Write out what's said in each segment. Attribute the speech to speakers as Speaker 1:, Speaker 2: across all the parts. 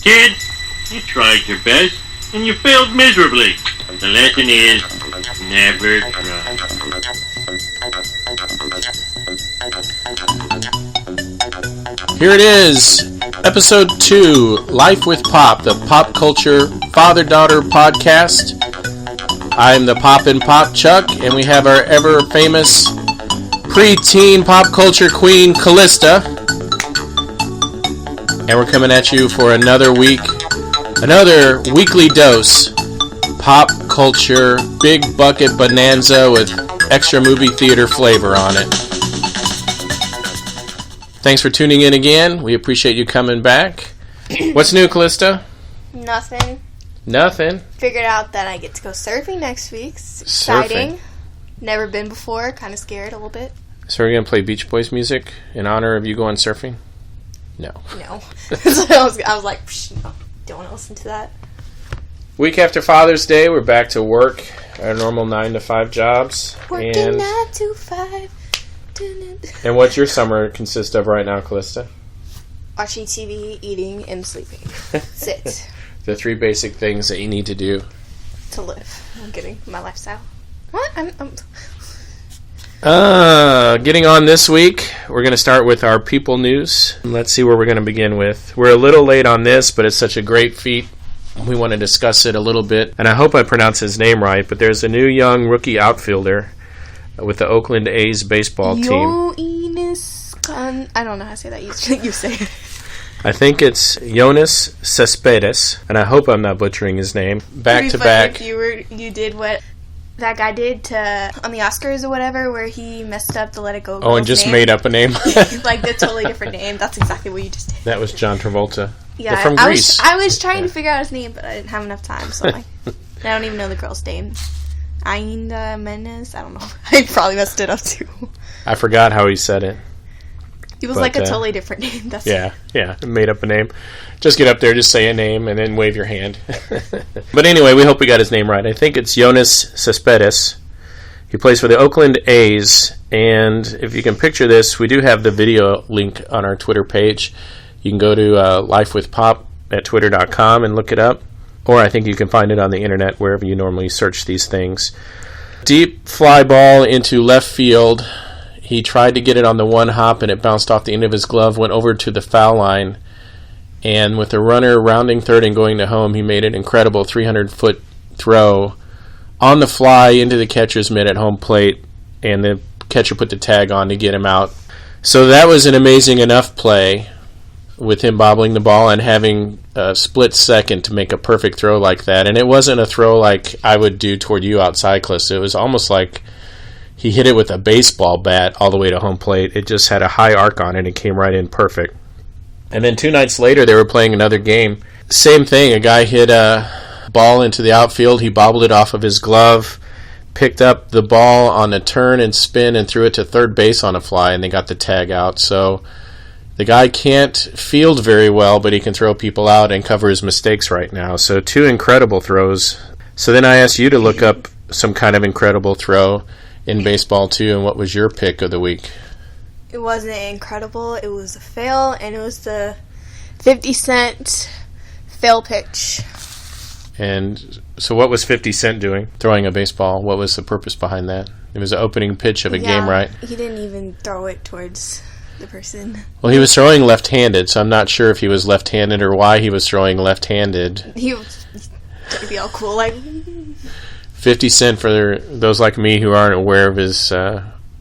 Speaker 1: Kid, you tried your best, and you failed miserably. The lesson is, never try.
Speaker 2: Here it is, episode 2, Life with Pop, the pop culture father-daughter podcast. I'm the Pop and Pop Chuck, and we have our ever-famous preteen pop culture queen, Callista. And we're coming at you for another week, another weekly dose, pop culture, big bucket bonanza with extra movie theater flavor on it. Thanks for tuning in again. We appreciate you coming back. What's new, Callista?
Speaker 3: Nothing.
Speaker 2: Nothing.
Speaker 3: Figured out that I get to go surfing next week. It's exciting. Never been before. Kind of scared a little bit.
Speaker 2: So we're going to play Beach Boys music in honor of you going surfing? No.
Speaker 3: So I was like, no, don't want to listen to that.
Speaker 2: Week after Father's Day, we're back to work. Our normal 9 to 5 jobs.
Speaker 3: Working 9 to 5.
Speaker 2: And what's your summer consist of right now, Callista?
Speaker 3: Watching TV, eating, and sleeping. Sit.
Speaker 2: The 3 basic things that you need to do
Speaker 3: to live. I'm kidding. My lifestyle. What?
Speaker 2: Getting on this week, we're going to start with our people news. Let's see where we're going to begin with. We're a little late on this, but it's such a great feat. We want to discuss it a little bit. And I hope I pronounce his name right, but there's a new young rookie outfielder with the Oakland A's baseball team.
Speaker 3: I don't know how to say that. You say it.
Speaker 2: I think it's Yoenis Cespedes, and I hope I'm not butchering his name. Back to back.
Speaker 3: If you did what that guy did on the Oscars or whatever, where he messed up the Let It Go girl's
Speaker 2: and just made up a name.
Speaker 3: Like the totally different name. That's exactly what you just did.
Speaker 2: That was John Travolta.
Speaker 3: Yeah,
Speaker 2: from Greece.
Speaker 3: I was trying to figure out his name, but I didn't have enough time, so I'm like, I don't even know the girl's name. Ainda Menes? I don't know. I probably messed it up too. I
Speaker 2: forgot how he said it.
Speaker 3: It was like a totally different name.
Speaker 2: Made up a name. Just get up there, just say a name, and then wave your hand. But anyway, we hope we got his name right. I think it's Yoenis Cespedes. He plays for the Oakland A's, and if you can picture this, we do have the video link on our Twitter page. You can go to Life with Pop at twitter.com and look it up, or I think you can find it on the internet wherever you normally search these things. Deep fly ball into left field. He tried to get it on the one hop, and it bounced off the end of his glove, went over to the foul line, and with the runner rounding third and going to home, he made an incredible 300-foot throw on the fly into the catcher's mitt at home plate, and the catcher put the tag on to get him out. So that was an amazing enough play with him bobbling the ball and having a split second to make a perfect throw like that. And it wasn't a throw like I would do toward you outside, Callista. It was almost like he hit it with a baseball bat all the way to home plate. It just had a high arc on it and came right in perfect. And then 2 nights later, they were playing another game. Same thing. A guy hit a ball into the outfield. He bobbled it off of his glove, picked up the ball on a turn and spin, and threw it to third base on a fly, and they got the tag out. So the guy can't field very well, but he can throw people out and cover his mistakes right now. So 2 incredible throws. So then I asked you to look up some kind of incredible throw in baseball too, and what was your pick of the week?
Speaker 3: It wasn't incredible. It was a fail, and it was the 50 Cent fail pitch.
Speaker 2: And so what was 50 Cent doing? Throwing a baseball. What was the purpose behind that? It was the opening pitch of a game, right?
Speaker 3: He didn't even throw it towards the person.
Speaker 2: Well, he was throwing left-handed, so I'm not sure if he was left-handed or why he was throwing left-handed.
Speaker 3: He was trying to be all cool, like
Speaker 2: 50 Cent, for those like me who aren't aware of his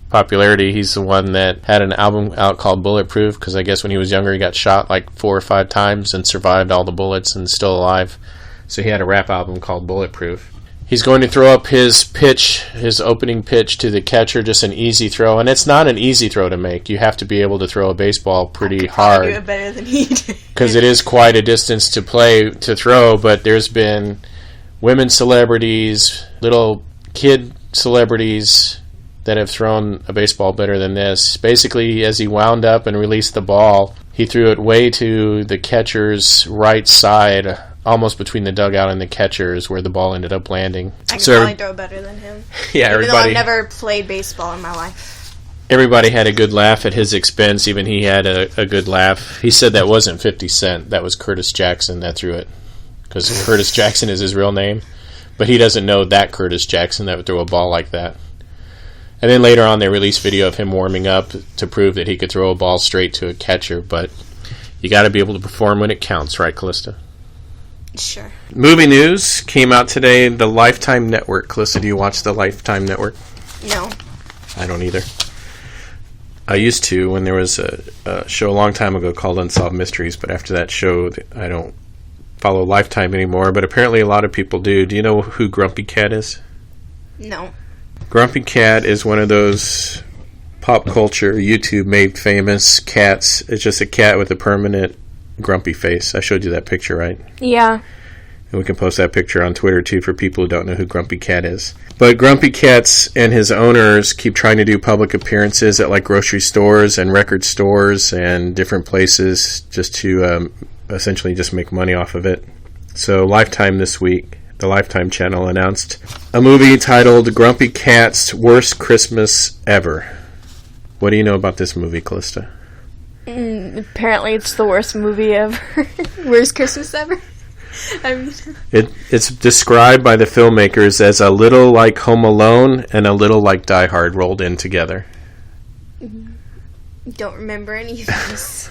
Speaker 2: popularity, he's the one that had an album out called Bulletproof, because I guess when he was younger he got shot like 4 or 5 times and survived all the bullets and still alive. So he had a rap album called Bulletproof. He's going to throw up his pitch, his opening pitch to the catcher, just an easy throw. And it's not an easy throw to make. You have to be able to throw a baseball pretty hard.
Speaker 3: Do it better than he did.
Speaker 2: Because it is quite a distance to throw, but there's been women celebrities, little kid celebrities that have thrown a baseball better than this. Basically, as he wound up and released the ball, he threw it way to the catcher's right side, almost between the dugout and the catchers, where the ball ended up landing.
Speaker 3: I can probably throw better than him.
Speaker 2: Yeah,
Speaker 3: Even though I've never played baseball in my life.
Speaker 2: everybody had a good laugh at his expense. Even he had a good laugh. He said that wasn't 50 Cent. That was Curtis Jackson that threw it. Because Curtis Jackson is his real name. But he doesn't know that Curtis Jackson that would throw a ball like that. And then later on they released video of him warming up to prove that he could throw a ball straight to a catcher. But you got to be able to perform when it counts, right, Callista?
Speaker 3: Sure.
Speaker 2: Movie news came out today. The Lifetime Network. Callista, do you watch the Lifetime Network?
Speaker 3: No.
Speaker 2: I don't either. I used to when there was a show a long time ago called Unsolved Mysteries, but after that show, I don't follow Lifetime anymore. But apparently a lot of people do. Do you know who Grumpy Cat is?
Speaker 3: No.
Speaker 2: Grumpy Cat is one of those pop culture, YouTube made famous cats. It's just a cat with a permanent grumpy face. I showed you that picture, right?
Speaker 3: Yeah.
Speaker 2: And we can post that picture on Twitter, too, for people who don't know who Grumpy Cat is. But Grumpy Cat's and his owners keep trying to do public appearances at, like, grocery stores and record stores and different places just to essentially just make money off of it. So Lifetime this week, the Lifetime channel, announced a movie titled Grumpy Cat's Worst Christmas Ever. What do you know about this movie, Callista?
Speaker 3: Apparently it's the worst movie ever. Worst Christmas ever? I mean,
Speaker 2: it's described by the filmmakers as a little like Home Alone and a little like Die Hard rolled in together.
Speaker 3: Don't remember any of this.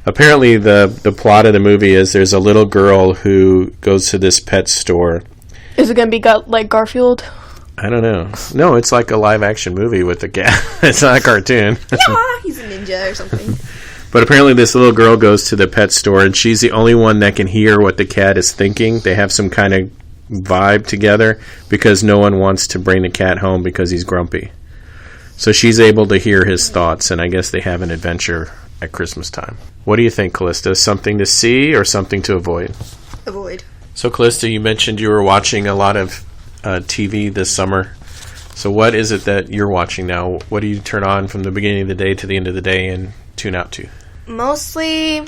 Speaker 2: Apparently the plot of the movie is there's a little girl who goes to this pet store.
Speaker 3: Is it going to be like Garfield?
Speaker 2: I don't know. No, it's like a live action movie with a cat. It's not a cartoon.
Speaker 3: Yeah, he's a ninja or something.
Speaker 2: But apparently this little girl goes to the pet store and she's the only one that can hear what the cat is thinking. They have some kind of vibe together because no one wants to bring the cat home because he's grumpy. So she's able to hear his thoughts, and I guess they have an adventure at Christmas time. What do you think, Callista? Something to see or something to avoid?
Speaker 3: Avoid.
Speaker 2: So, Callista, you mentioned you were watching a lot of TV this summer. So what is it that you're watching now? What do you turn on from the beginning of the day to the end of the day and tune out to?
Speaker 3: Mostly,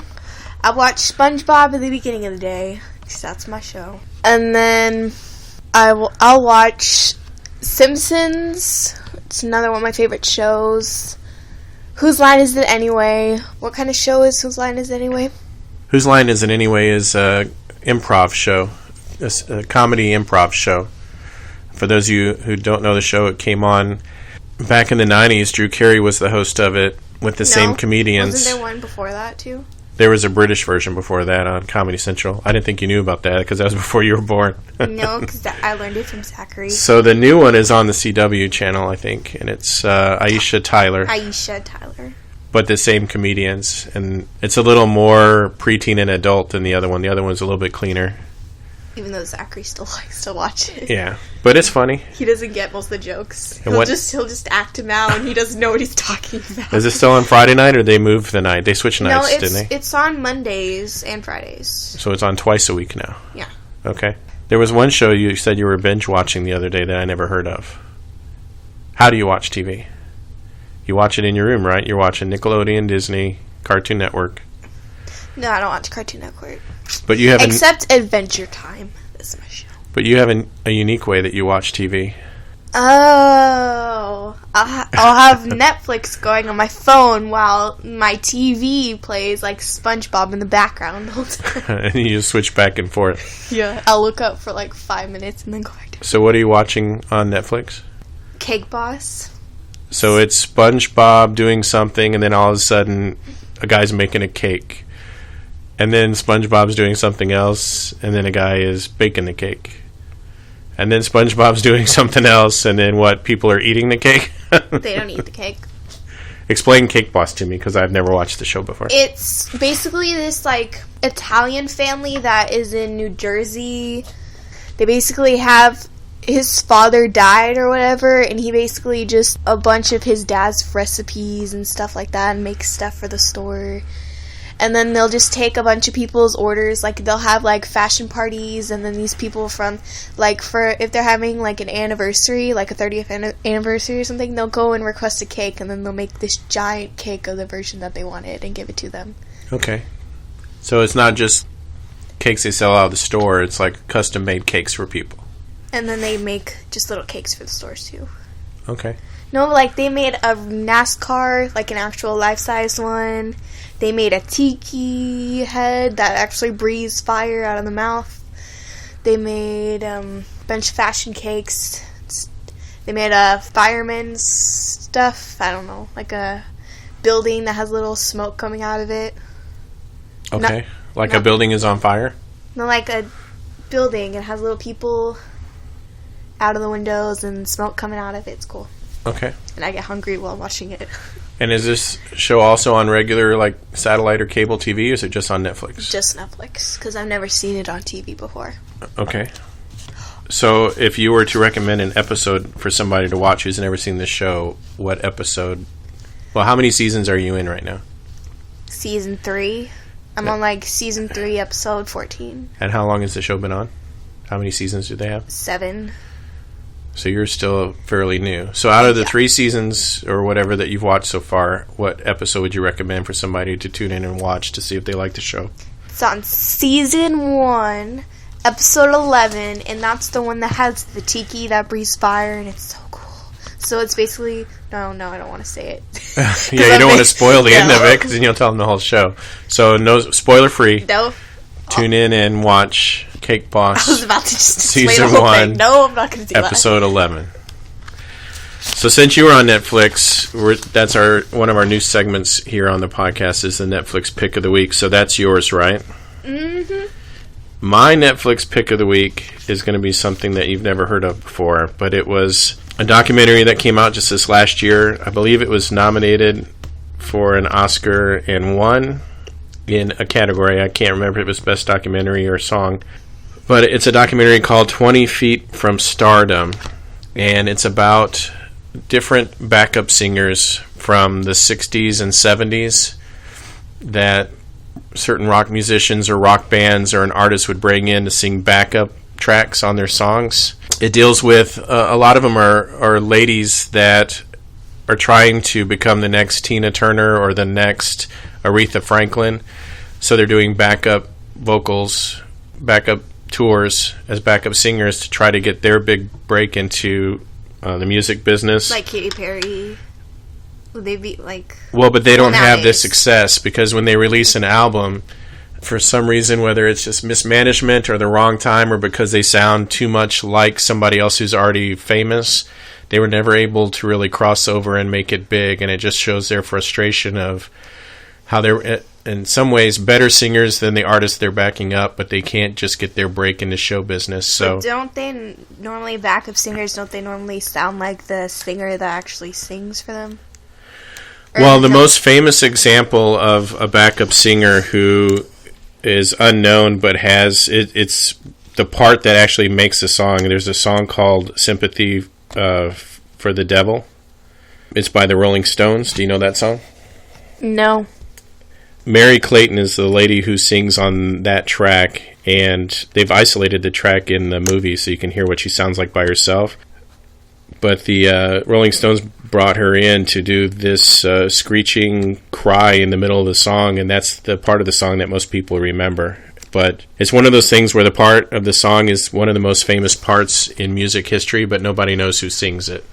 Speaker 3: I watch SpongeBob at the beginning of the day, because that's my show. And then I'll watch Simpsons. It's another one of my favorite shows. Whose Line Is It Anyway? What kind of show is Whose Line Is It Anyway?
Speaker 2: Whose Line Is It Anyway is an improv show, a comedy improv show. For those of you who don't know the show, it came on back in the 90s. Drew Carey was the host of it with the same comedians.
Speaker 3: Wasn't there one before that, too?
Speaker 2: There was a British version before that on Comedy Central. I didn't think you knew about that because that was before you were born.
Speaker 3: No, because I learned it from Zachary.
Speaker 2: So the new one is on the CW channel, I think, and it's Aisha Tyler. But the same comedians, and it's a little more preteen and adult than the other one. The other one's a little bit cleaner.
Speaker 3: Even though Zachary still likes to watch it.
Speaker 2: Yeah, but it's funny.
Speaker 3: He doesn't get most of the jokes.
Speaker 2: And
Speaker 3: he'll just act him out, and he doesn't know what he's talking about.
Speaker 2: Is it still on Friday night, or they moved the night? They switched nights, didn't they?
Speaker 3: It's on Mondays and Fridays.
Speaker 2: So it's on twice a week now?
Speaker 3: Yeah.
Speaker 2: Okay. There was one show you said you were binge watching the other day that I never heard of. How do you watch TV? You watch it in your room, right? You're watching Nickelodeon, Disney, Cartoon Network.
Speaker 3: No, I don't watch Cartoon Network.
Speaker 2: But you have
Speaker 3: except Adventure Time. That's my show.
Speaker 2: But you have a unique way that you watch TV.
Speaker 3: Oh, I'll have Netflix going on my phone while my TV plays like SpongeBob in the background the whole time.
Speaker 2: And you just switch back and forth.
Speaker 3: Yeah, I'll look up for like 5 minutes and then go back to.
Speaker 2: So what are you watching on Netflix?
Speaker 3: Cake Boss.
Speaker 2: So it's SpongeBob doing something, and then all of a sudden a guy's making a cake. And then SpongeBob's doing something else, and then a guy is baking the cake. And then SpongeBob's doing something else, and then what? People are eating the cake?
Speaker 3: They don't eat the cake.
Speaker 2: Explain Cake Boss to me, because I've never watched the show before.
Speaker 3: It's basically this, like, Italian family that is in New Jersey. They basically have... His father died or whatever, and he basically just... A bunch of his dad's recipes and stuff like that, and makes stuff for the store. And then they'll just take a bunch of people's orders. Like, they'll have, like, fashion parties, and then these people from, like, for if they're having, like, an anniversary, like a 30th anniversary or something, they'll go and request a cake, and then they'll make this giant cake of the version that they wanted and give it to them.
Speaker 2: Okay. So it's not just cakes they sell out of the store, it's, like, custom-made cakes for people.
Speaker 3: And then they make just little cakes for the stores, too.
Speaker 2: Okay.
Speaker 3: No, like, they made a NASCAR, like an actual life-size one. They made a tiki head that actually breathes fire out of the mouth. They made a bunch of fashion cakes. They made a fireman's stuff. I don't know, like a building that has little smoke coming out of it.
Speaker 2: Okay. A building is on fire?
Speaker 3: No, like a building. It has little people out of the windows and smoke coming out of it. It's cool.
Speaker 2: Okay.
Speaker 3: And I get hungry while watching it.
Speaker 2: And is this show also on regular, like, satellite or cable TV, or is it just on Netflix?
Speaker 3: Just Netflix, because I've never seen it on TV before.
Speaker 2: Okay. So if you were to recommend an episode for somebody to watch who's never seen this show, what episode? Well, how many seasons are you in right now?
Speaker 3: Season 3. I'm on, like, Season 3, Episode 14.
Speaker 2: And how long has the show been on? How many seasons do they have?
Speaker 3: 7.
Speaker 2: So you're still fairly new. So out of the 3 seasons or whatever that you've watched so far, what episode would you recommend for somebody to tune in and watch to see if they like the show?
Speaker 3: It's on Season 1, Episode 11, and that's the one that has the tiki that breathes fire, and it's so cool. So it's basically... No, I don't want to say it.
Speaker 2: Yeah, you don't want to spoil the end of it, because then you'll tell them the whole show. So no, spoiler-free.
Speaker 3: No.
Speaker 2: Tune in and watch Cake Boss.
Speaker 3: I was about to just
Speaker 2: Season
Speaker 3: explain the whole
Speaker 2: 1,
Speaker 3: thing. No, I'm not going to do
Speaker 2: Episode 11. So since you were on Netflix, that's one of our new segments here on the podcast is the Netflix Pick of the Week. So that's yours, right?
Speaker 3: Mm-hmm.
Speaker 2: My Netflix Pick of the Week is going to be something that you've never heard of before, but it was a documentary that came out just this last year. I believe it was nominated for an Oscar and won in a category. I can't remember if it was Best Documentary or Song. But it's a documentary called 20 Feet from Stardom. And it's about different backup singers from the 60s and 70s that certain rock musicians or rock bands or an artist would bring in to sing backup tracks on their songs. It deals with, a lot of them are ladies that are trying to become the next Tina Turner or the next Aretha Franklin. So they're doing backup vocals, backup tours as backup singers to try to get their big break into the music business.
Speaker 3: Like Katy Perry. Would they be like...
Speaker 2: Well, but they don't have this success because when they release an album, for some reason, whether it's just mismanagement or the wrong time or because they sound too much like somebody else who's already famous, they were never able to really cross over and make it big. And it just shows their frustration of how they're, in some ways, better singers than the artists they're backing up, but they can't just get their break into show business. So
Speaker 3: but don't they normally, backup singers, don't they normally sound like the singer that actually sings for them?
Speaker 2: Well, the most famous example of a backup singer who is unknown but has it's the part that actually makes the song. There's a song called Sympathy for the Devil. It's by the Rolling Stones. Do you know that song?
Speaker 3: No.
Speaker 2: Mary Clayton is the lady who sings on that track, and they've isolated the track in the movie so you can hear what she sounds like by herself. But the Rolling Stones brought her in to do this screeching cry in the middle of the song, and that's the part of the song that most people remember. But it's one of those things where the part of the song is one of the most famous parts in music history, but nobody knows who sings it.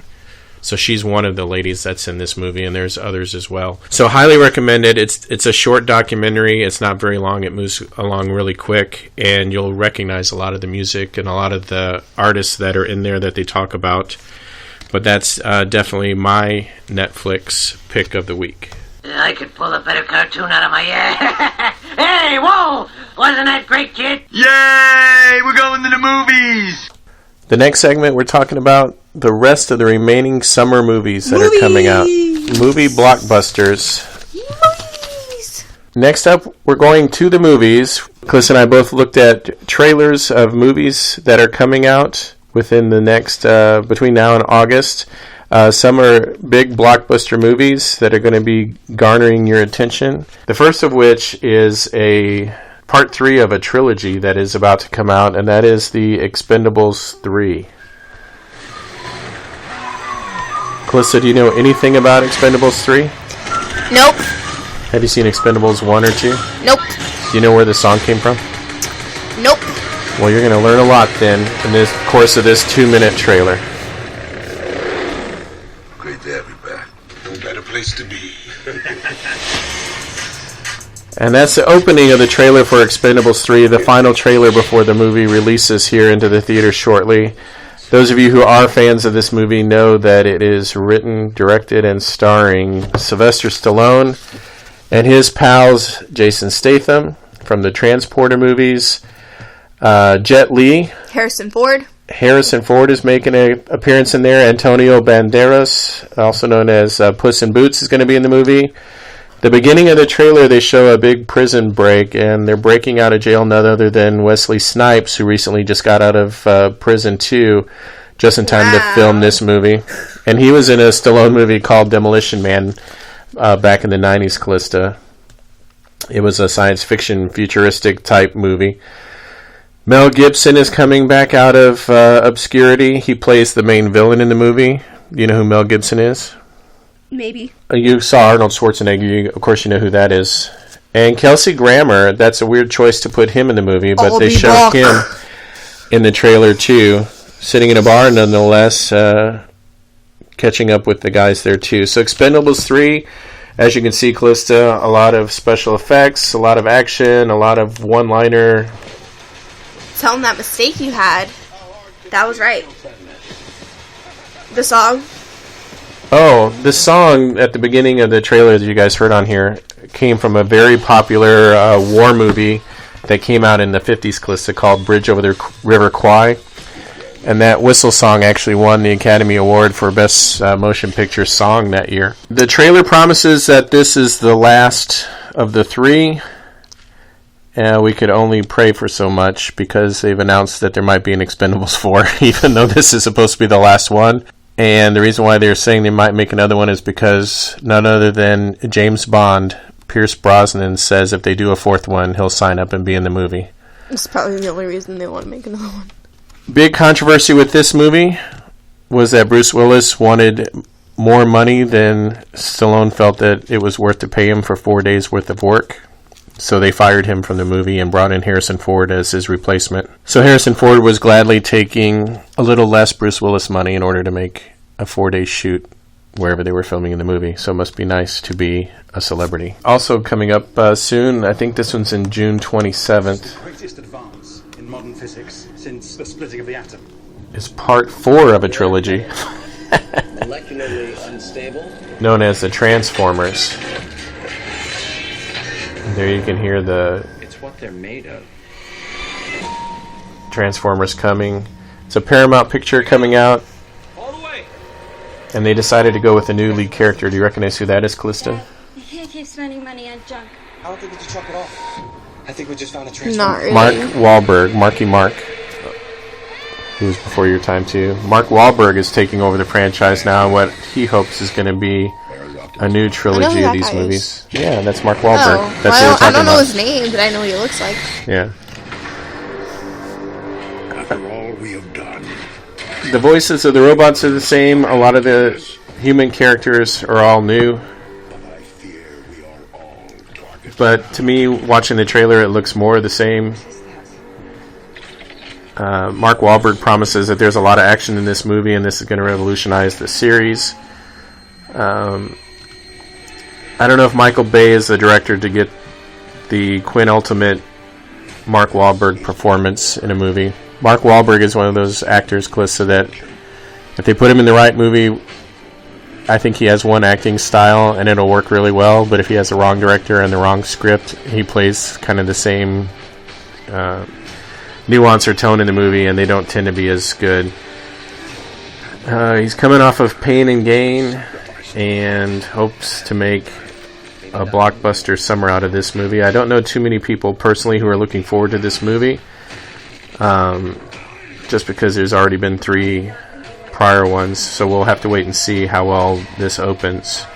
Speaker 2: So she's one of the ladies that's in this movie, and there's others as well. So highly recommended. It's a short documentary. It's not very long. It moves along really quick, and you'll recognize a lot of the music and a lot of the artists that are in there that they talk about. But that's definitely my Netflix pick of the week.
Speaker 4: I could pull a better cartoon out of my ass. Hey, whoa! Wasn't that great, kid?
Speaker 5: Yay! We're going to the movies!
Speaker 2: The next segment, we're talking about the rest of the remaining summer movies that are coming out. Movie blockbusters.
Speaker 3: Movies!
Speaker 2: Next up, we're going to the movies. Cliss and I both looked at trailers of movies that are coming out within the next, between now and August. Some are big blockbuster movies that are going to be garnering your attention. The first of which is a part 3 of a trilogy that is about to come out, and that is The Expendables 3. Calista, do you know anything about Expendables 3?
Speaker 3: Nope.
Speaker 2: Have you seen Expendables 1 or 2?
Speaker 3: Nope.
Speaker 2: Do you know where the song came from?
Speaker 3: Nope.
Speaker 2: Well, you're going to learn a lot then in the course of this 2-minute trailer.
Speaker 5: Great to
Speaker 6: place to be.
Speaker 2: And that's the opening of the trailer for Expendables 3, the final trailer before the movie releases here into the theater shortly. Those of you who are fans of this movie know that it is written, directed, and starring Sylvester Stallone and his pals Jason Statham from the Transporter movies, Jet Li.
Speaker 3: Harrison Ford.
Speaker 2: Harrison Ford is making an appearance in there. Antonio Banderas, also known as Puss in Boots, is going to be in the movie. The beginning of the trailer, they show a big prison break, and they're breaking out of jail none other than Wesley Snipes, who recently just got out of prison too, just in time to film this movie. And he was in a Stallone movie called Demolition Man back in the 90s, Callista. It was a science fiction futuristic type movie. Mel Gibson is coming back out of obscurity. He plays the main villain in the movie. You know who Mel Gibson is?
Speaker 3: Maybe.
Speaker 2: You saw Arnold Schwarzenegger. Of course, you know who that is. And Kelsey Grammer, that's a weird choice to put him in the movie, but they showed him in the trailer too, sitting in a bar nonetheless, catching up with the guys there too. So Expendables 3, as you can see, Callista, a lot of special effects, a lot of action, a lot of one-liner.
Speaker 3: Tell them that mistake you had. That was right. The song.
Speaker 2: Oh, the song at the beginning of the trailer that you guys heard on here came from a very popular war movie that came out in the 50s, Callista, called Bridge Over the River Kwai. And that whistle song actually won the Academy Award for Best Motion Picture Song that year. The trailer promises that this is the last of the three. We could only pray for so much because they've announced that there might be an Expendables 4, even though this is supposed to be the last one. And the reason why they're saying they might make another one is because none other than James Bond, Pierce Brosnan, says if they do a fourth one, he'll sign up and be in the movie.
Speaker 3: It's probably the only reason they want to make another one.
Speaker 2: Big controversy with this movie was that Bruce Willis wanted more money than Stallone felt that it was worth to pay him for 4 days worth of work. So they fired him from the movie and brought in Harrison Ford as his replacement. So Harrison Ford was gladly taking a little less Bruce Willis money in order to make a 4-day shoot wherever they were filming in the movie. So it must be nice to be a celebrity. Also coming up soon, I think this one's in June 27th.
Speaker 7: The greatest advance in modern physics since the splitting of the atom.
Speaker 2: It's part 4 of a trilogy.
Speaker 8: Molecularly unstable.
Speaker 2: Known as the Transformers. There you can hear the
Speaker 8: It's what they're made of.
Speaker 2: Transformers coming. It's a Paramount picture coming out.
Speaker 7: All the way.
Speaker 2: And they decided to go with a new lead character. Do you recognize who that is, Callista?
Speaker 9: You can't keep spending money on junk.
Speaker 8: I don't think we should chuck it off. I think we just found a
Speaker 3: Not
Speaker 8: transformer.
Speaker 3: really.
Speaker 2: Mark Wahlberg, Marky Mark, who's before your time too. Mark Wahlberg is taking over the franchise now, and what he hopes is going to be a new trilogy of these movies. Yeah, that's Mark Wahlberg.
Speaker 3: Oh,
Speaker 2: That's
Speaker 3: well,
Speaker 2: what we're
Speaker 3: I don't know
Speaker 2: talking
Speaker 3: his name, but I know what he looks like.
Speaker 2: about. Yeah.
Speaker 6: After all we have done,
Speaker 2: The voices of the robots are the same. A lot of the human characters are all new.
Speaker 6: I fear we are all targets.
Speaker 2: But to me, watching the trailer, it looks more of the same. Mark Wahlberg promises that there's a lot of action in this movie, and this is going to revolutionize the series. I don't know if Michael Bay is the director to get the quintultimate Mark Wahlberg performance in a movie. Mark Wahlberg is one of those actors, Calista, that if they put him in the right movie, I think he has one acting style and it'll work really well. But if he has the wrong director and the wrong script, he plays kind of the same nuance or tone in the movie, and they don't tend to be as good. He's coming off of Pain and Gain and hopes to make a blockbuster summer out of this movie. I don't know too many people personally who are looking forward to this movie, just because there's already been 3 prior ones, so we'll have to wait and see how well this opens.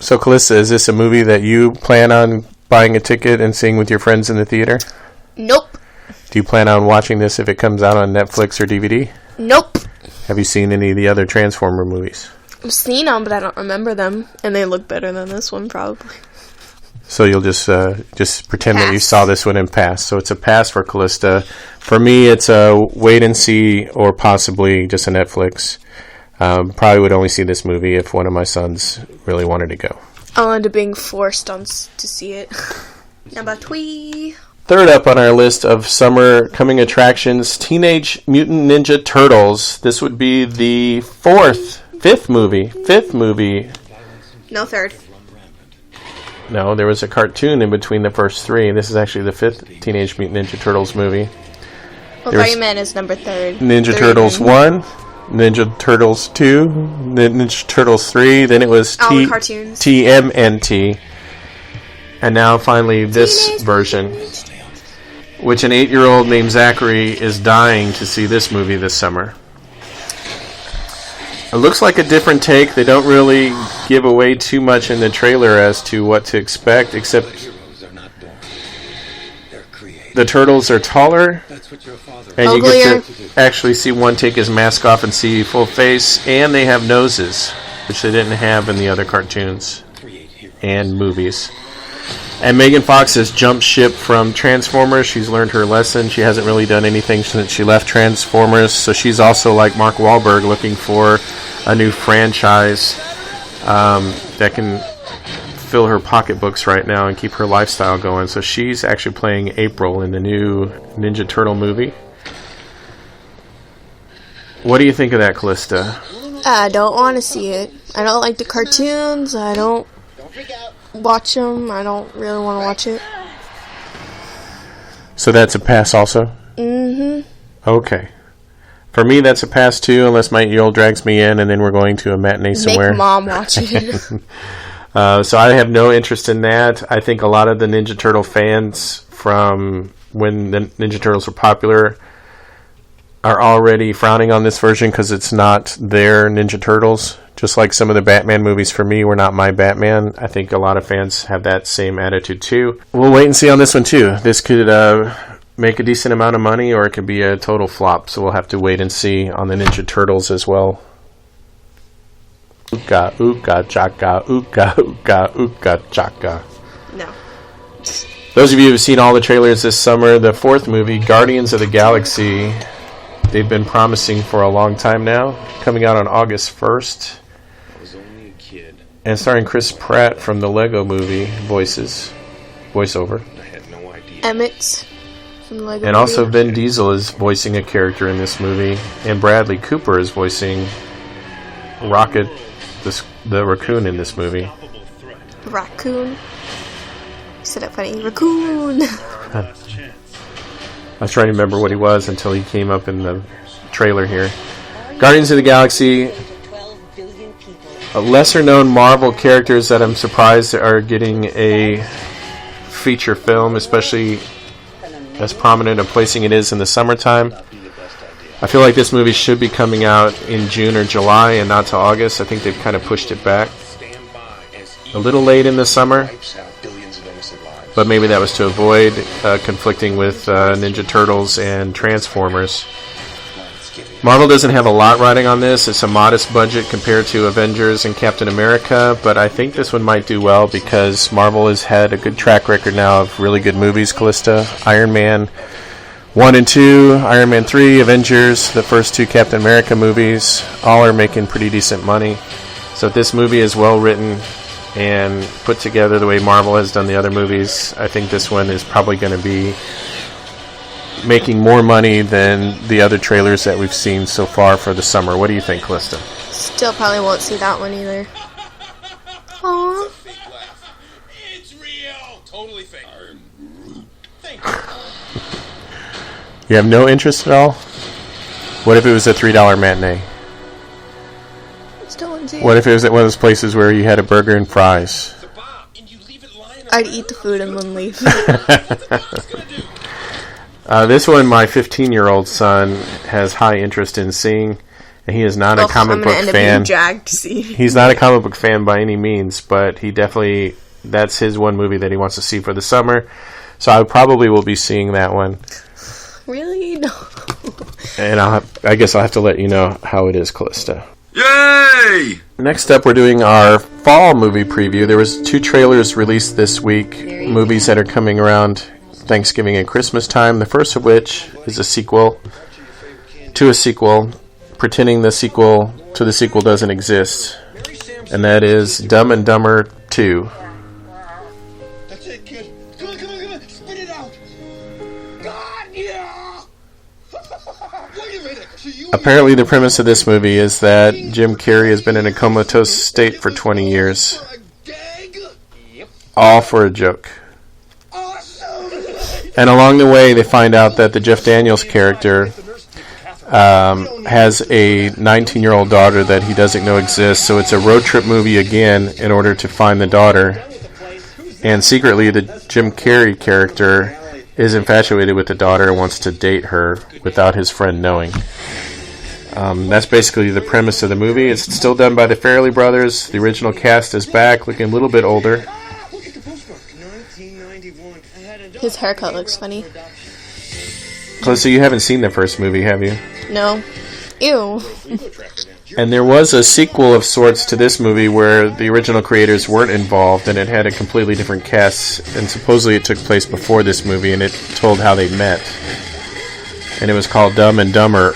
Speaker 2: So Calista, is this a movie that you plan on buying a ticket and seeing with your friends in the theater?
Speaker 3: Nope.
Speaker 2: Do you plan on watching this if it comes out on Netflix or DVD?
Speaker 3: Nope.
Speaker 2: Have you seen any of the other Transformer movies?
Speaker 3: I've seen them, but I don't remember them, and they look better than this one, probably.
Speaker 2: So you'll just pretend that you
Speaker 3: Pass.
Speaker 2: saw this one and pass. So it's a pass for Calista. For me, it's a wait and see, or possibly just a Netflix. Probably would only see this movie if one of my sons really wanted to go.
Speaker 3: I'll end up being forced to see it. Number 3.
Speaker 2: Third up on our list of summer coming attractions, Teenage Mutant Ninja Turtles. This would be the fifth movie.
Speaker 3: No, third.
Speaker 2: No, there was a cartoon in between the first 3. This is actually the 5th Teenage Mutant Ninja Turtles movie.
Speaker 3: Well, Iron Man is number 3rd.
Speaker 2: Ninja Turtles 1, Ninja Turtles 2, Ninja Turtles 3, then it was TMNT, and now finally this version, which an 8-year-old named Zachary is dying to see this movie this summer. It looks like a different take. They don't really give away too much in the trailer as to what to expect, except the turtles are taller, and you get to actually see one take his mask off and see full face, and they have noses, which they didn't have in the other cartoons and movies. And Megan Fox has jumped ship from Transformers. She's learned her lesson. She hasn't really done anything since she left Transformers, so she's also, like Mark Wahlberg, looking for a new franchise that can fill her pocketbooks right now and keep her lifestyle going. So she's actually playing April in the new Ninja Turtle movie. What do you think of that, Callista?
Speaker 3: I don't want to see it. I don't like the cartoons. I don't watch them. I don't really want to watch it.
Speaker 2: So that's a pass also?
Speaker 3: Mm-hmm.
Speaker 2: Okay. For me, that's a pass too, unless my 8-year-old drags me in and then we're going to a matinee somewhere.
Speaker 3: Make Mom watch it.
Speaker 2: So I have no interest in that. I think a lot of the Ninja Turtle fans from when the Ninja Turtles were popular are already frowning on this version because it's not their Ninja Turtles. Just like some of the Batman movies for me were not my Batman. I think a lot of fans have that same attitude too. We'll wait and see on this one too. This could make a decent amount of money or it could be a total flop. So we'll have to wait and see on the Ninja Turtles as well. Ooka, ooka, chaka, ooka, ooka, ooka, chaka.
Speaker 3: No.
Speaker 2: Those of you who have seen all the trailers this summer, the 4th movie, Guardians of the Galaxy, they've been promising for a long time now, coming out on August 1st.
Speaker 6: I was only a kid.
Speaker 2: And starring Chris Pratt from the Lego movie voiceover.
Speaker 6: I had no idea.
Speaker 3: Emmett from the Lego
Speaker 2: And
Speaker 3: movie.
Speaker 2: also Vin Diesel is voicing a character in this movie, and Bradley Cooper is voicing Rocket, the raccoon in this movie.
Speaker 3: Raccoon. You said it funny. Raccoon.
Speaker 2: I was trying to remember what he was until he came up in the trailer here. Guardians of the Galaxy, lesser known Marvel characters that I'm surprised are getting a feature film, especially as prominent a placing it is in the summertime. I feel like this movie should be coming out in June or July and not to August. I think they've kind of pushed it back a little late in the summer, but maybe that was to avoid conflicting with Ninja Turtles and Transformers. Marvel doesn't have a lot riding on this. It's a modest budget compared to Avengers and Captain America, but I think this one might do well because Marvel has had a good track record now of really good movies. Callista, Iron Man 1 and 2, Iron Man 3, Avengers, the first 2 Captain America movies, all are making pretty decent money. So if this movie is well written and put together the way Marvel has done the other movies, I think this one is probably going to be making more money than the other trailers that we've seen so far for the summer. What do you think, Callista?
Speaker 3: Still probably won't see that one either. Aww.
Speaker 6: It's real. Totally fake. Thank
Speaker 2: You have no interest at all? What if it was a $3 matinee?
Speaker 3: Still wouldn't see it.
Speaker 2: What if it was at one of those places where you had a burger and fries?
Speaker 3: I'd eat the food and then leave.
Speaker 2: This one, my 15-year-old son has high interest in seeing, and he is not a comic book fan. He's not a comic book fan by any means, but he definitely, that's his one movie that he wants to see for the summer. So I probably will be seeing that one.
Speaker 3: Really? No.
Speaker 2: And I guess I'll have to let you know how it is, Callista.
Speaker 5: Yay!
Speaker 2: Next up, we're doing our fall movie preview. There was 2 trailers released this week, movies that are coming around Thanksgiving and Christmas time. The first of which is a sequel to a sequel, pretending the sequel to the sequel doesn't exist. And that is Dumb and Dumber 2.
Speaker 6: That's it, kid. Come on, spit it out. God, yeah. Wait a minute. So you
Speaker 2: Apparently the premise of this movie is that Jim Carrey has been in a comatose state for 20 years.
Speaker 6: for a gag?
Speaker 2: All for a joke.
Speaker 6: Awesome.
Speaker 2: And along the way, they find out that the Jeff Daniels character has a 19-year-old daughter that he doesn't know exists. So it's a road trip movie again in order to find the daughter. And secretly, the Jim Carrey character is infatuated with the daughter and wants to date her without his friend knowing. That's basically the premise of the movie. It's still done by the Farrelly brothers. The original cast is back, looking a little bit older.
Speaker 6: Look at the postmark. 1991.
Speaker 3: His haircut looks funny.
Speaker 2: So you haven't seen the first movie, have you?
Speaker 3: No. Ew.
Speaker 2: And there was a sequel of sorts to this movie where the original creators weren't involved, and it had a completely different cast, and supposedly it took place before this movie, and it told how they met. And it was called Dumb and Dumber,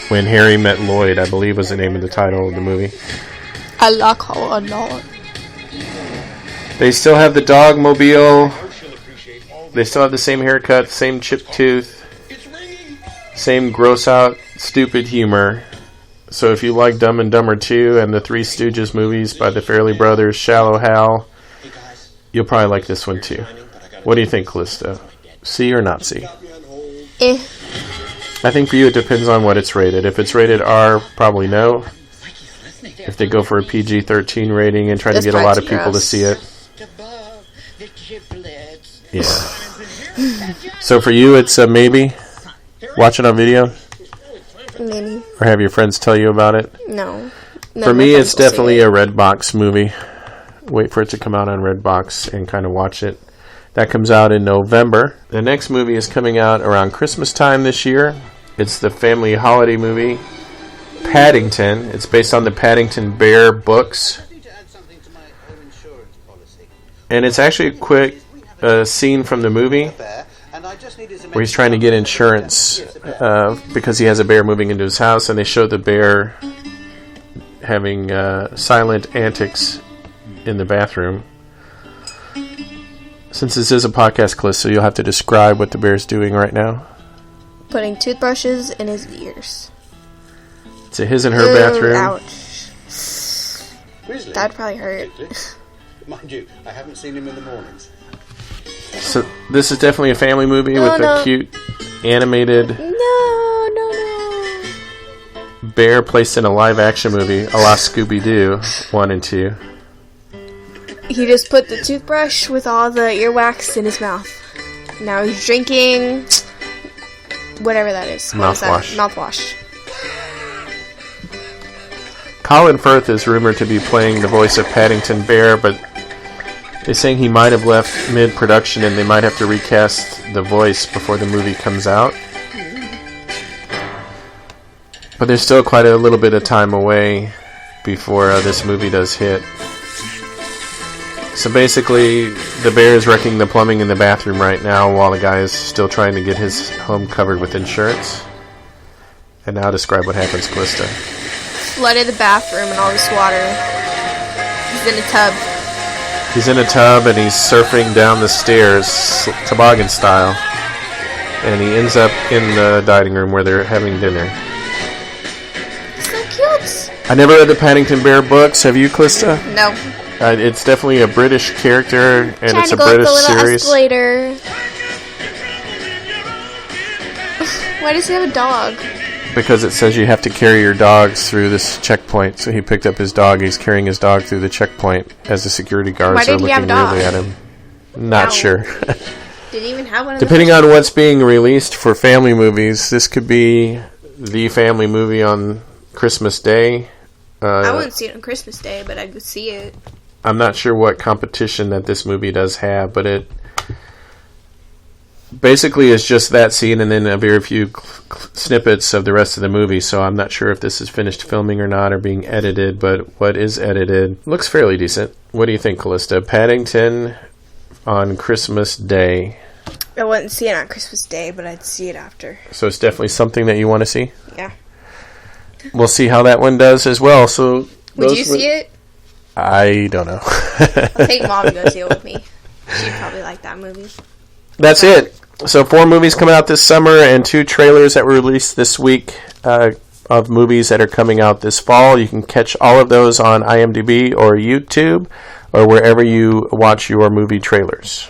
Speaker 2: When Harry Met Lloyd, I believe was the name of the title of the movie.
Speaker 3: I like her a lot.
Speaker 2: They still have the dog mobile. They still have the same haircut, same chipped tooth, same gross out, stupid humor. So if you like Dumb and Dumber 2 and the Three Stooges movies by the Farrelly brothers, Shallow Hal, you'll probably like this one too. What do you think, Callisto? See or not see?
Speaker 3: Eh.
Speaker 2: I think for you it depends on what it's rated. If it's rated R, probably no. If they go for a PG-13 rating and try to
Speaker 3: This
Speaker 2: get a lot
Speaker 3: part's
Speaker 2: of people to
Speaker 3: gross.
Speaker 2: see it. Yeah. So for you it's a maybe? Watch it on video?
Speaker 3: Maybe.
Speaker 2: Or have your friends tell you about it?
Speaker 3: No.
Speaker 2: For me, it's definitely a Redbox movie. Wait for it to come out on Redbox and kind of watch it. That comes out in November. The next movie is coming out around Christmas time this year. It's the family holiday movie, Paddington. It's based on the Paddington Bear books. And it's actually a quick scene from the movie where he's trying to get insurance because he has a bear moving into his house, and they show the bear having silent antics in the bathroom. Since this is a podcast, Callisto, you'll have to describe what the bear's doing right now.
Speaker 3: Putting toothbrushes in his ears.
Speaker 2: It's a his and her bathroom.
Speaker 3: Ouch. That'd probably hurt.
Speaker 7: Mind you, I haven't seen him in the mornings.
Speaker 2: So this is definitely a family movie with a cute animated
Speaker 3: No.
Speaker 2: bear placed in a live action movie a la Scooby-Doo 1 and 2.
Speaker 3: He just put the toothbrush with all the earwax in his mouth. Now he's drinking whatever that is. What is that?
Speaker 2: Mouthwash.
Speaker 3: Mouthwash.
Speaker 2: Colin Firth is rumored to be playing the voice of Paddington Bear, but they're saying he might have left mid-production and they might have to recast the voice before the movie comes out. But there's still quite a little bit of time away before this movie does hit. So basically, the bear is wrecking the plumbing in the bathroom right now while the guy is still trying to get his home covered with insurance. And now describe what happens, Callisto.
Speaker 3: Flooded the bathroom and all this water. He's in a tub.
Speaker 2: He's in a tub and he's surfing down the stairs, toboggan style. And he ends up in the dining room where they're having dinner.
Speaker 3: So cute.
Speaker 2: I never read the Paddington Bear books. Have you, Callisto?
Speaker 3: No.
Speaker 2: It's definitely a British character, and
Speaker 3: Trying
Speaker 2: it's
Speaker 3: to
Speaker 2: a
Speaker 3: go up
Speaker 2: British
Speaker 3: the little
Speaker 2: series.
Speaker 3: escalator. Why does he have a dog?
Speaker 2: Because it says you have to carry your dogs through this checkpoint. So he picked up his dog. He's carrying his dog through the checkpoint as the security guards
Speaker 3: Why
Speaker 2: are
Speaker 3: did he have
Speaker 2: looking
Speaker 3: a dog?
Speaker 2: weirdly at him. Not
Speaker 3: No.
Speaker 2: sure.
Speaker 3: Didn't even have one of
Speaker 2: Depending on what's being released for family movies, this could be the family movie on Christmas Day.
Speaker 3: I wouldn't see it on Christmas Day, but I could see it.
Speaker 2: I'm not sure what competition that this movie does have, but it basically is just that scene and then a very few snippets of the rest of the movie, so I'm not sure if this is finished filming or not or being edited, but what is edited looks fairly decent. What do you think, Callisto? Paddington on Christmas Day.
Speaker 3: I wouldn't see it on Christmas Day, but I'd see it after.
Speaker 2: So it's definitely something that you want to see?
Speaker 3: Yeah.
Speaker 2: we'll see how that one does as well. So,
Speaker 3: Would you see it?
Speaker 2: I don't know.
Speaker 3: I'll take Mom to go see it with me. She'd probably like that movie.
Speaker 2: That's it. So 4 movies coming out this summer and 2 trailers that were released this week of movies that are coming out this fall. You can catch all of those on IMDb or YouTube or wherever you watch your movie trailers.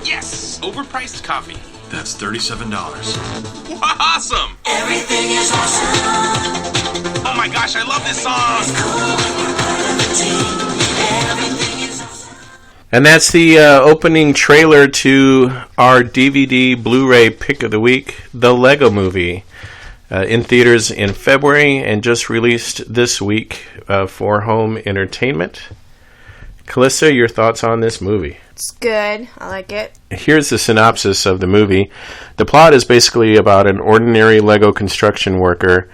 Speaker 10: Yes! Overpriced coffee. That's $37. Awesome! Everything is awesome. Oh my gosh, I love this song.
Speaker 2: And that's the opening trailer to our DVD Blu-ray pick of the week, The Lego Movie, in theaters in February and just released this week for home entertainment. Calista, your thoughts on this movie?
Speaker 3: It's good. I like it.
Speaker 2: Here's the synopsis of the movie. The plot is basically about an ordinary Lego construction worker.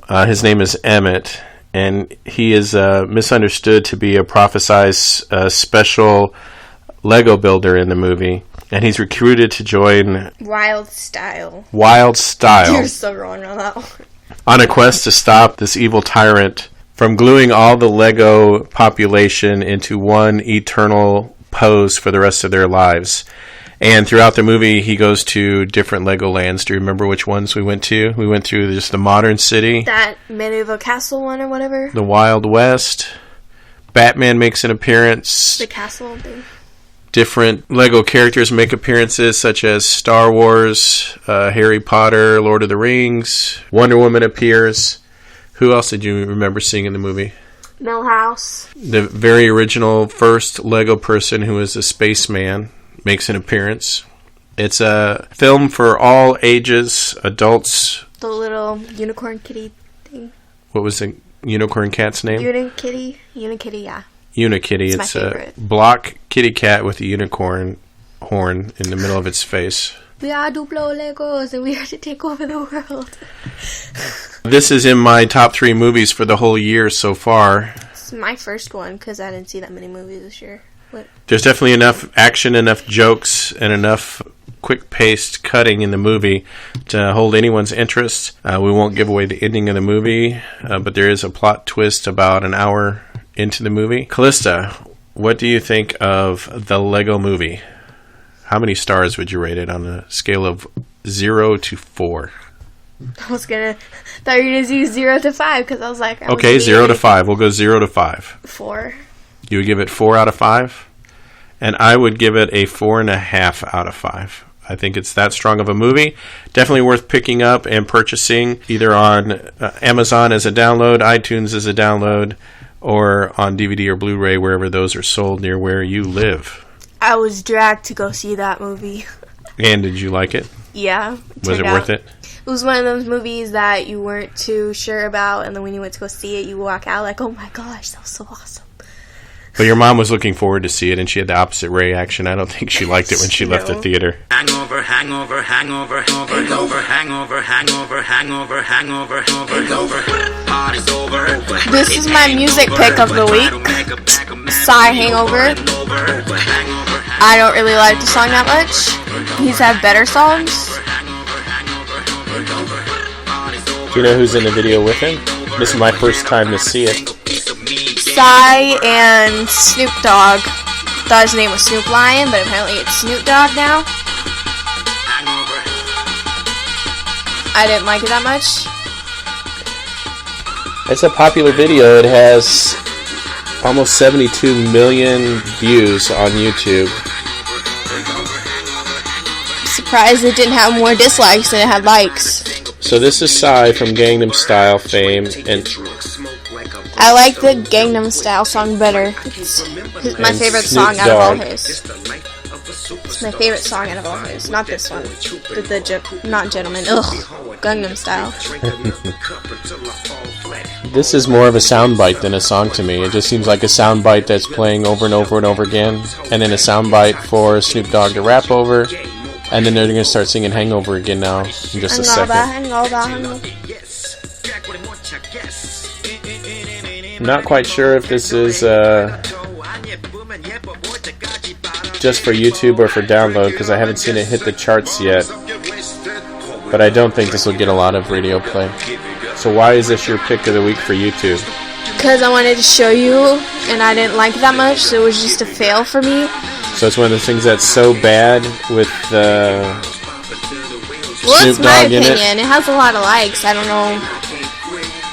Speaker 2: His name is Emmett, and he is misunderstood to be a prophesized special Lego builder in the movie. And he's recruited to join
Speaker 3: Wild Style.
Speaker 2: You're
Speaker 3: so wrong on that one.
Speaker 2: On a quest to stop this evil tyrant from gluing all the Lego population into one eternal pose for the rest of their lives. And throughout the movie, he goes to different Lego lands. Do you remember which ones we went to? We went through just the modern city.
Speaker 3: That medieval castle one or whatever.
Speaker 2: The Wild West. Batman makes an appearance.
Speaker 3: The castle thing.
Speaker 2: Different Lego characters make appearances, such as Star Wars, Harry Potter, Lord of the Rings. Wonder Woman appears. Who else did you remember seeing in the movie?
Speaker 3: Millhouse.
Speaker 2: The very original first Lego person who is a spaceman makes an appearance. It's a film for all ages, adults.
Speaker 3: The little unicorn kitty thing.
Speaker 2: What was the unicorn cat's name?
Speaker 3: Unikitty, yeah.
Speaker 2: Unikitty. It's a block kitty cat with a unicorn horn in the middle of its face.
Speaker 3: We are Duplo Legos and we are to take over the world.
Speaker 2: This is in my top 3 movies for the whole year so far.
Speaker 3: It's my first one because I didn't see that many movies this year. What?
Speaker 2: There's definitely enough action, enough jokes, and enough quick-paced cutting in the movie to hold anyone's interest. We won't give away the ending of the movie, but there is a plot twist about an hour into the movie. Calista, what do you think of The Lego Movie? How many stars would you rate it on a scale of 0 to 4?
Speaker 3: I thought you were gonna do 0 to 5 because I was like,
Speaker 2: okay, 0 to 5. We'll go 0 to 5.
Speaker 3: 4.
Speaker 2: You would give it 4 out of 5, and I would give it a 4.5 out of 5. I think it's that strong of a movie. Definitely worth picking up and purchasing either on Amazon as a download, iTunes as a download, or on DVD or Blu-ray wherever those are sold near where you live.
Speaker 3: I was dragged to go see that movie.
Speaker 2: And did you like it?
Speaker 3: Yeah.
Speaker 2: Was it worth it?
Speaker 3: It was one of those movies that you weren't too sure about, and then when you went to go see it, you walk out like, oh my gosh, that was so awesome.
Speaker 2: But your mom was looking forward to see it, and she had the opposite reaction. I don't think she liked it when she left the theater.
Speaker 10: Hangover, hangover, hangover, hangover, hangover, hangover, hangover, hangover, hangover. Party's over.
Speaker 3: This is my music pick of the week. Psy Hangover. I don't really like the song that much. He's had better songs.
Speaker 2: Do you know who's in the video with him? This is my first time to see it.
Speaker 3: Psy and Snoop Dogg. Thought his name was Snoop Lion, but apparently it's Snoop Dogg now. I didn't like it that much.
Speaker 2: It's a popular video. It has almost 72 million views on YouTube.
Speaker 3: Surprised it didn't have more dislikes than it had likes.
Speaker 2: So this is Psy from Gangnam Style fame, and
Speaker 3: I like the Gangnam Style song better. It's my favorite song out of all his. It's my favorite song out of all his. Not this one. Not Gentleman. Ugh. Gangnam Style.
Speaker 2: This is more of a soundbite than a song to me. It just seems like a soundbite that's playing over and over and over again, and then a soundbite for Snoop Dogg to rap over, and then they're going to start singing Hangover again now in just a second. Not quite sure if this is just for YouTube or for download, because I haven't seen it hit the charts yet. But I don't think this will get a lot of radio play. So why is this your pick of the week for YouTube?
Speaker 3: Because I wanted to show you, and I didn't like it that much, so it was just a fail for me.
Speaker 2: So it's one of those things that's so bad with
Speaker 3: Well,
Speaker 2: Snoop
Speaker 3: it's my
Speaker 2: Dogg in
Speaker 3: opinion. It has a lot of likes. I don't know.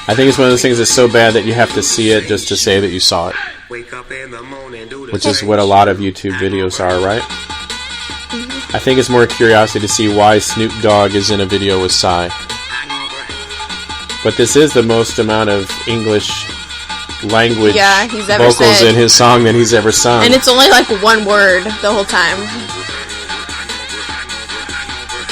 Speaker 2: I think it's one of those things that's so bad that you have to see it just to say that you saw it. Which is what a lot of YouTube videos are, right? I think it's more curiosity to see why Snoop Dogg is in a video with Psy. But this is the most amount of English language
Speaker 3: he's ever
Speaker 2: vocals
Speaker 3: said
Speaker 2: in his song that he's ever sung.
Speaker 3: And it's only like one word the whole time.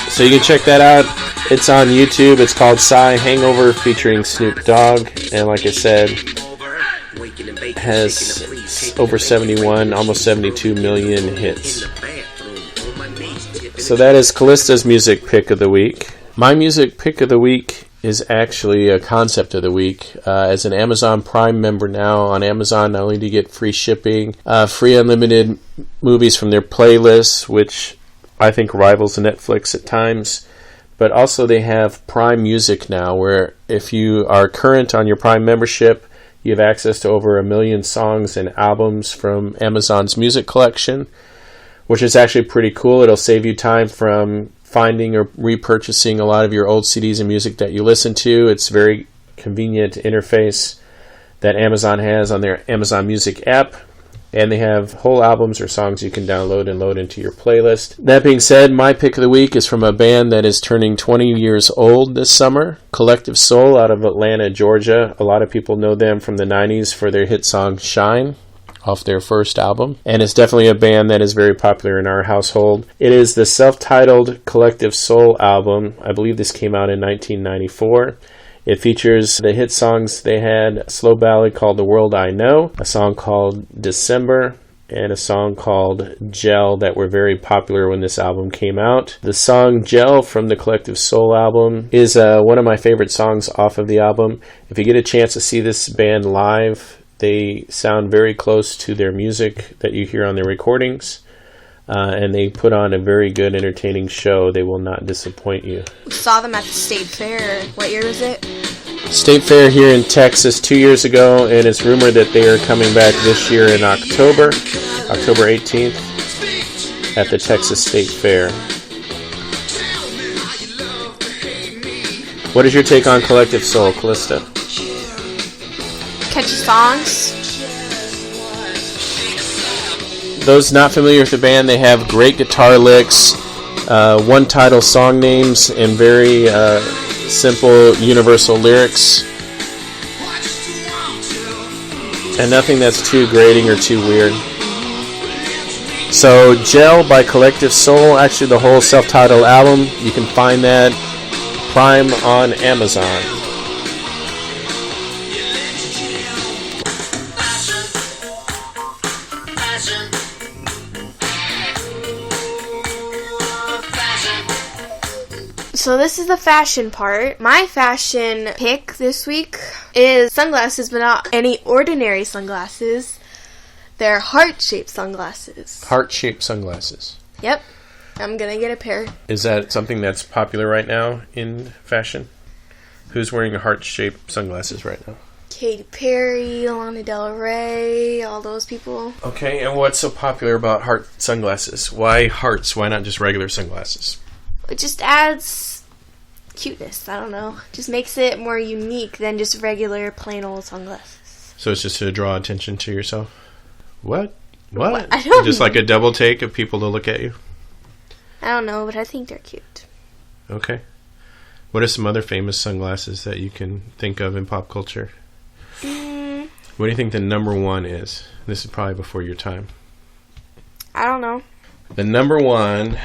Speaker 2: So you can check that out. It's on YouTube. It's called Psy Hangover featuring Snoop Dogg. And like I said, has over 71, almost 72 million hits. So that is Callista's music pick of the week. My music pick of the week is actually a concept of the week. As an Amazon Prime member now on Amazon, not only do you get free shipping, free unlimited movies from their playlists, which I think rivals Netflix at times, but also they have Prime Music now, where if you are current on your Prime membership, you have access to over 1 million songs and albums from Amazon's music collection, which is actually pretty cool. It'll save you time from finding or repurchasing a lot of your old CDs and music that you listen to. It's a very convenient interface that Amazon has on their Amazon Music app. And they have whole albums or songs you can download and load into your playlist. That being said, my pick of the week is from a band that is turning 20 years old this summer, Collective Soul out of Atlanta, Georgia. A lot of people know them from the 90s for their hit song Shine, off their first album. And it's definitely a band that is very popular in our household. It is the self-titled Collective Soul album. I believe this came out in 1994. It features the hit songs they had, a slow ballad called The World I Know, a song called December, and a song called Gel that were very popular when this album came out. The song Gel from the Collective Soul album is one of my favorite songs off of the album. If you get a chance to see this band live, they sound very close to their music that you hear on their recordings. And they put on a very good, entertaining show. They will not disappoint you.
Speaker 3: We saw them at the State Fair. What year was it?
Speaker 2: State Fair here in Texas 2 years ago, and it's rumored that they are coming back this year in October 18th, at the Texas State Fair. What is your take on Collective Soul, Callista?
Speaker 3: Catchy songs.
Speaker 2: Those not familiar with the band, they have great guitar licks, one title song names, and very simple universal lyrics. And nothing that's too grating or too weird. So Gel by Collective Soul, actually the whole self-titled album, you can find that Prime on Amazon.
Speaker 3: So this is the fashion part. My fashion pick this week is sunglasses, but not any ordinary sunglasses. They're heart-shaped sunglasses.
Speaker 2: Heart-shaped sunglasses.
Speaker 3: Yep. I'm gonna get a pair.
Speaker 2: Is that something that's popular right now in fashion? Who's wearing heart-shaped sunglasses right now?
Speaker 3: Katy Perry, Lana Del Rey, all those people.
Speaker 2: Okay, and what's so popular about heart sunglasses? Why hearts? Why not just regular sunglasses?
Speaker 3: It just adds cuteness. I don't know. Just makes it more unique than just regular plain old sunglasses.
Speaker 2: So it's just to draw attention to yourself? What?
Speaker 3: I don't
Speaker 2: Just like a double take of people to look at you?
Speaker 3: I don't know, but I think they're cute.
Speaker 2: Okay. What are some other famous sunglasses that you can think of in pop culture? What do you think the number one is? This is probably before your time.
Speaker 3: I don't know.
Speaker 2: The number one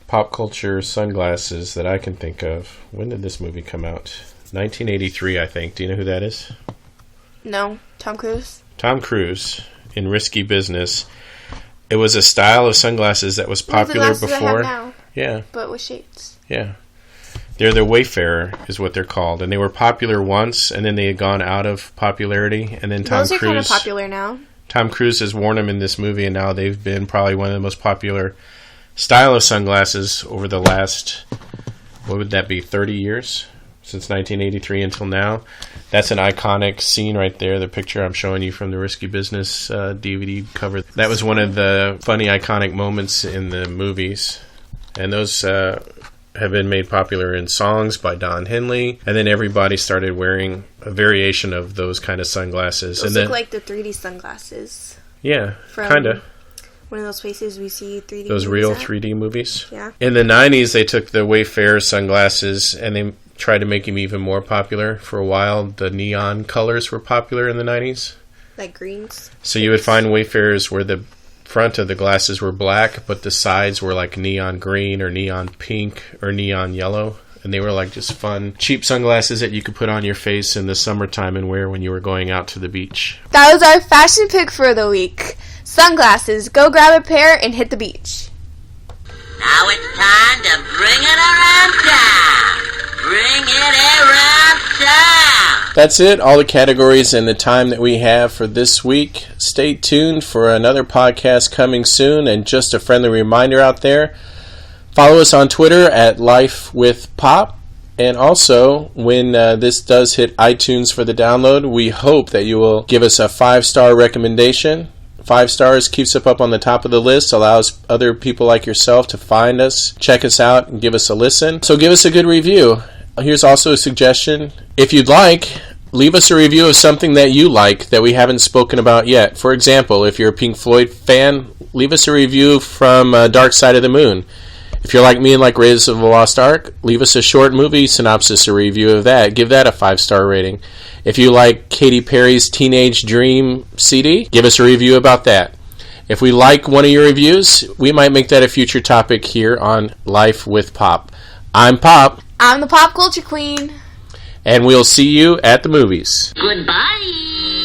Speaker 2: pop culture sunglasses that I can think of. When did this movie come out? 1983, I think. Do you know who that is?
Speaker 3: No. Tom Cruise?
Speaker 2: Tom Cruise in Risky Business. It was a style of sunglasses that was popular
Speaker 3: the glasses
Speaker 2: before.
Speaker 3: I have now,
Speaker 2: yeah.
Speaker 3: But with shades.
Speaker 2: Yeah. They're the Wayfarer is what they're called. And they were popular once, and then they had gone out of popularity. And then
Speaker 3: Those are kind of popular now.
Speaker 2: Tom Cruise has worn them in this movie, and now they've been probably one of the most popular style of sunglasses over the last, what would that be, 30 years? since 1983 until now. That's an iconic scene right there, the picture I'm showing you from the Risky Business DVD cover. That was one of the funny, iconic moments in the movies. And those have been made popular in songs by Don Henley. And then everybody started wearing a variation of those kind of sunglasses.
Speaker 3: Those
Speaker 2: and
Speaker 3: look
Speaker 2: then,
Speaker 3: like the 3D sunglasses.
Speaker 2: Yeah,
Speaker 3: From
Speaker 2: kind of.
Speaker 3: one of those places we see 3D
Speaker 2: Those
Speaker 3: movies
Speaker 2: real
Speaker 3: at.
Speaker 2: 3D movies.
Speaker 3: Yeah.
Speaker 2: In the 90s, they took the Wayfarer sunglasses and they tried to make them even more popular. For a while, the neon colors were popular in the 90s.
Speaker 3: Like greens.
Speaker 2: So you would find Wayfarers where the front of the glasses were black, but the sides were like neon green or neon pink or neon yellow. And they were like just fun, cheap sunglasses that you could put on your face in the summertime and wear when you were going out to the beach.
Speaker 3: That was our fashion pick for the week. Sunglasses. Go grab a pair and hit the beach.
Speaker 4: Now it's time to bring it around town. Bring it around town.
Speaker 2: That's it, all the categories and the time that we have for this week. Stay tuned for another podcast coming soon, and just a friendly reminder out there, follow us on Twitter at LifeWithPop, and also when this does hit iTunes for the download, we hope that you will give us a 5-star recommendation. 5 stars keeps us up on the top of the list, allows other people like yourself to find us, check us out, and give us a listen. So give us a good review. Here's also a suggestion. If you'd like, leave us a review of something that you like that we haven't spoken about yet. For example, if you're a Pink Floyd fan, leave us a review from Dark Side of the Moon. If you're like me and like Raiders of the Lost Ark, leave us a short movie synopsis or review of that. Give that a 5-star rating. If you like Katy Perry's Teenage Dream CD, give us a review about that. If we like one of your reviews, we might make that a future topic here on Life with Pop. I'm Pop.
Speaker 3: I'm the pop culture queen.
Speaker 2: And we'll see you at the movies.
Speaker 4: Goodbye.